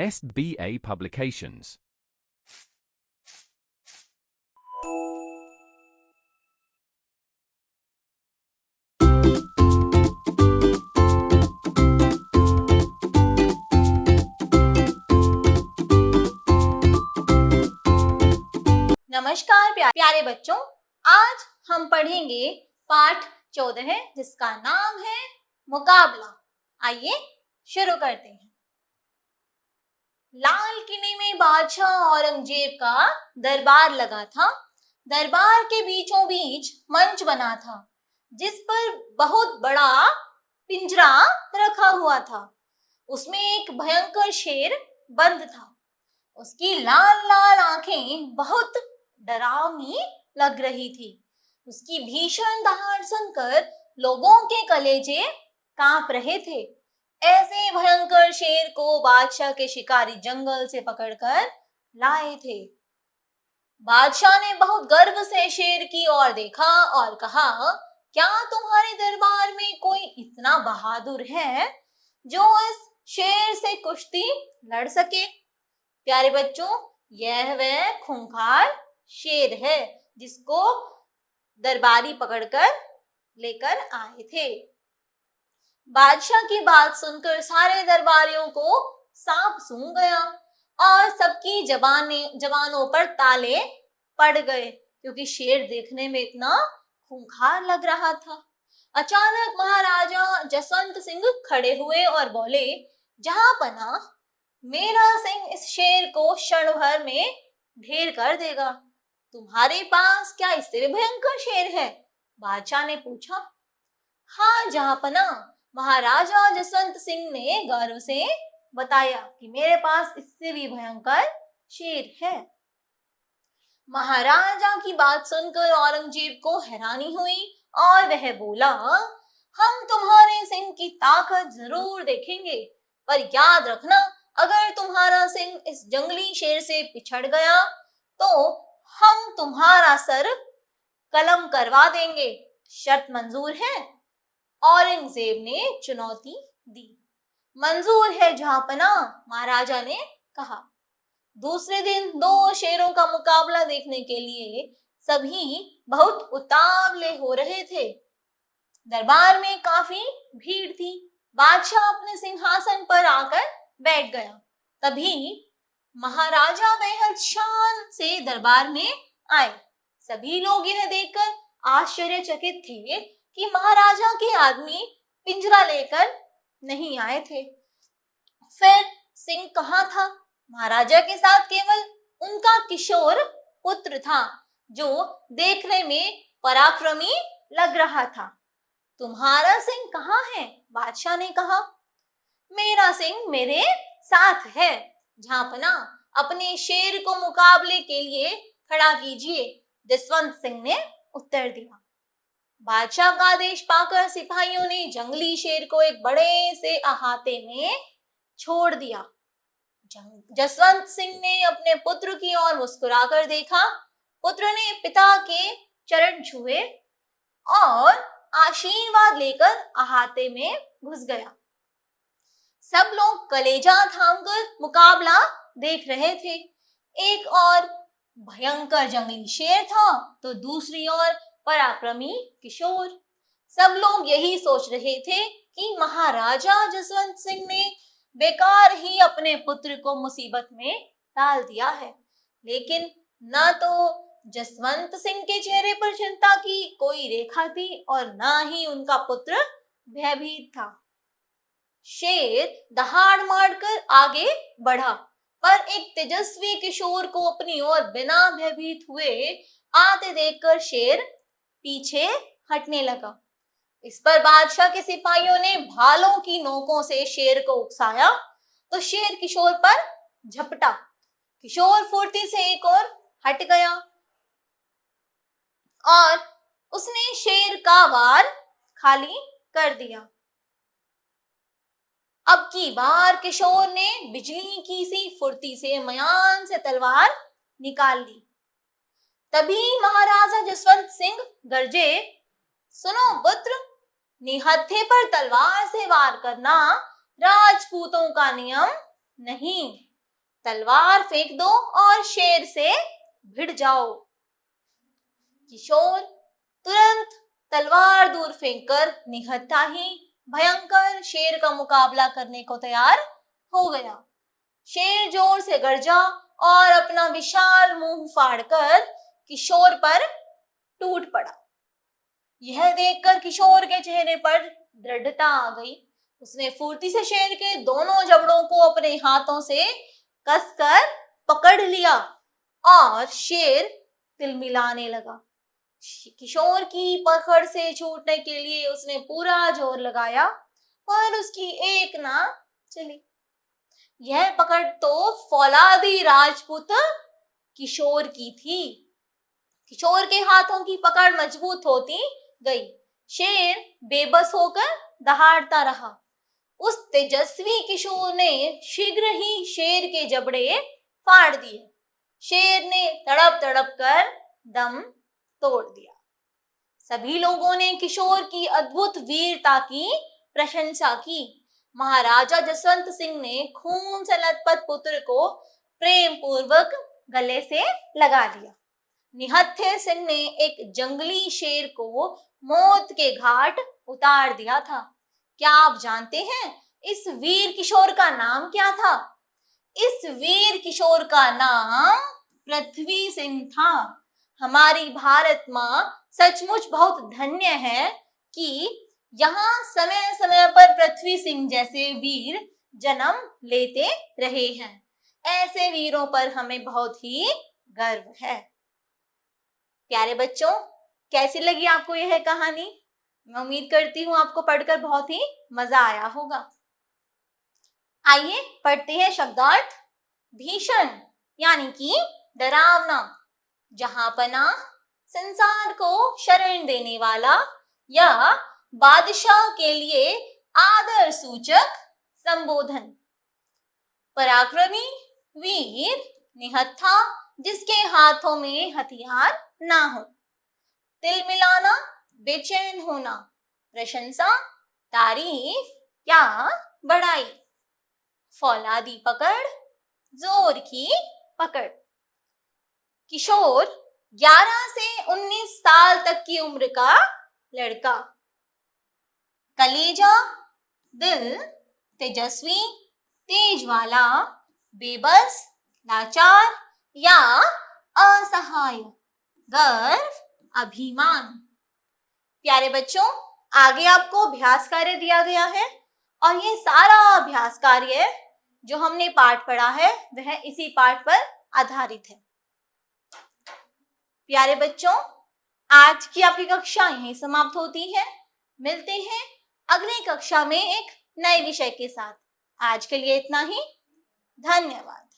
SBA Publications. नमस्कार प्यारे बच्चों, आज हम पढ़ेंगे पाठ 14 जिसका नाम है मुकाबला। आइए शुरू करते हैं। लाल किले में बादशाह औरंगजेब का दरबार लगा था। दरबार के बीचों बीच मंच बना था जिस पर बहुत बड़ा पिंजरा रखा हुआ था। उसमें एक भयंकर शेर बंद था। उसकी लाल लाल आंखें बहुत डरावनी लग रही थी। उसकी भीषण दहाड़ सुनकर लोगों के कलेजे कांप रहे थे। ऐसे भयंकर शेर को बादशाह के शिकारी जंगल से पकड़कर लाए थे। बादशाह ने बहुत गर्व से शेर की ओर देखा और कहा, क्या तुम्हारे दरबार में कोई इतना बहादुर है जो इस शेर से कुश्ती लड़ सके? प्यारे बच्चों, यह वह खूंखार शेर है जिसको दरबारी पकड़कर लेकर आए थे। बादशाह की बात सुनकर सारे दरबारियों को सांप सूंघ गया और सबकी जबानों पर ताले पड़ गए क्योंकि शेर देखने में इतना खूंखार लग रहा था। अचानक महाराजा जसवंत सिंह खड़े हुए और बोले, जहां पना, मेरा सिंह इस शेर को क्षण भर में ढेर कर देगा। तुम्हारे पास क्या इससे भी भयंकर शेर है? बादशाह ने पूछा। हाँ जहांपना, महाराजा जसवंत सिंह ने गर्व से बताया कि मेरे पास इससे भी भयंकर शेर है। महाराजा की बात सुनकर औरंगजेब को हैरानी हुई और वह बोला, हम तुम्हारे सिंह की ताकत जरूर देखेंगे, पर याद रखना, अगर तुम्हारा सिंह इस जंगली शेर से पिछड़ गया तो हम तुम्हारा सर कलम करवा देंगे। शर्त मंजूर है? औरंगजेब ने चुनौती दी। मंजूर है जहांपना, महाराजा ने कहा। दूसरे दिन दो शेरों का मुकाबला देखने के लिए सभी बहुत उतावले हो रहे थे। दरबार में काफी भीड़ थी। बादशाह अपने सिंहासन पर आकर बैठ गया। तभी महाराजा बेहद शान से दरबार में आए। सभी लोग यह देखकर आश्चर्यचकित थे कि महाराजा के आदमी पिंजरा लेकर नहीं आए थे। फिर सिंह कहाँ था? महाराजा के साथ केवल उनका किशोर पुत्र था जो देखने में पराक्रमी लग रहा था। तुम्हारा सिंह कहाँ है? बादशाह ने कहा। मेरा सिंह मेरे साथ है जहांपना, अपने शेर को मुकाबले के लिए खड़ा कीजिए, जसवंत सिंह ने उत्तर दिया। बादशाह का आदेश पाकर सिपाहियों ने जंगली शेर को एक बड़े से अहाते में छोड़ दिया। जसवंत सिंह ने अपने पुत्र की ओर मुस्कुराकर देखा। पुत्र ने पिता के चरण छुए और आशीर्वाद लेकर अहाते में घुस गया। सब लोग कलेजा थामकर मुकाबला देख रहे थे। एक और भयंकर जंगली शेर था तो दूसरी ओर पराक्रमी किशोर। सब लोग यही सोच रहे थे कि महाराजा जसवंत सिंह ने बेकार ही अपने पुत्र को मुसीबत में डाल दिया है। लेकिन न तो जसवंत सिंह के चेहरे पर चिंता की कोई रेखा थी और न ही उनका पुत्र भयभीत था। शेर दहाड़ मारकर आगे बढ़ा, पर एक तेजस्वी किशोर को अपनी ओर बिना भयभीत हुए आते देखकर शेर पीछे हटने लगा। इस पर बादशाह के सिपाहियों ने भालों की नोकों से शेर को उकसाया तो शेर किशोर पर झपटा। किशोर फुर्ती से एक और हट गया और उसने शेर का वार खाली कर दिया। अब की बार किशोर ने बिजली की सी फुर्ती से म्यान से तलवार निकाल ली। तभी महाराजा जसवंत सिंह गरजे, सुनो पुत्र, निहत्थे पर तलवार से वार करना राजपूतों का नियम नहीं। तलवार फेंक दो और शेर से भिड़ जाओ। किशोर तुरंत तलवार दूर फेंककर निहत्था ही भयंकर शेर का मुकाबला करने को तैयार हो गया। शेर जोर से गरजा और अपना विशाल मुंह फाड़कर किशोर पर टूट पड़ा। यह देखकर किशोर के चेहरे पर दृढ़ता आ गई। उसने फुर्ती से शेर के दोनों जबड़ों को अपने हाथों से कसकर पकड़ लिया और शेर तिलमिलाने लगा। किशोर की पकड़ से छूटने के लिए उसने पूरा जोर लगाया, पर उसकी एक ना चली। यह पकड़ तो फौलादी राजपूत किशोर की थी। किशोर के हाथों की पकड़ मजबूत होती गई। शेर बेबस होकर दहाड़ता रहा। उस तेजस्वी किशोर ने शीघ्र ही शेर के जबड़े फाड़ दिए। शेर ने तड़प तड़प कर दम तोड़ दिया। सभी लोगों ने किशोर की अद्भुत वीरता की प्रशंसा की। महाराजा जसवंत सिंह ने खून से लथपथ पुत्र को प्रेम पूर्वक गले से लगा लिया। निहत्थे सिंह ने एक जंगली शेर को मौत के घाट उतार दिया था। क्या आप जानते हैं इस वीर किशोर का नाम क्या था? इस वीर किशोर का नाम पृथ्वी सिंह था। हमारी भारत माँ सचमुच बहुत धन्य है कि यहाँ समय समय पर पृथ्वी सिंह जैसे वीर जन्म लेते रहे हैं। ऐसे वीरों पर हमें बहुत ही गर्व है। प्यारे बच्चों, कैसी लगी आपको यह कहानी? मैं उम्मीद करती हूँ आपको पढ़कर बहुत ही मजा आया होगा। आइए पढ़ते हैं शब्दार्थ। भीषण यानी कि डरावना, जहांपना संसार को शरण देने वाला या बादशाह के लिए आदर सूचक संबोधन। पराक्रमी, वीर, निहत्था, जिसके हाथों में हथियार ना हो। तिलमिलाना, बेचैन होना। प्रशंसा, तारीफ या बड़ाई। फौलादी पकड़, जोर की पकड़। किशोर 11 से 19 साल तक की उम्र का लड़का। कलेजा, दिल, तेजस्वी, तेज वाला, बेबस, लाचार या असहाय। गर्व, अभिमान। प्यारे बच्चों, आगे आपको अभ्यास कार्य दिया गया है और ये सारा अभ्यास कार्य जो हमने पाठ पढ़ा है वह इसी पाठ पर आधारित है। प्यारे बच्चों, आज की आपकी कक्षा यहीं समाप्त होती है। मिलते हैं अगली कक्षा में एक नए विषय के साथ। आज के लिए इतना ही। धन्यवाद।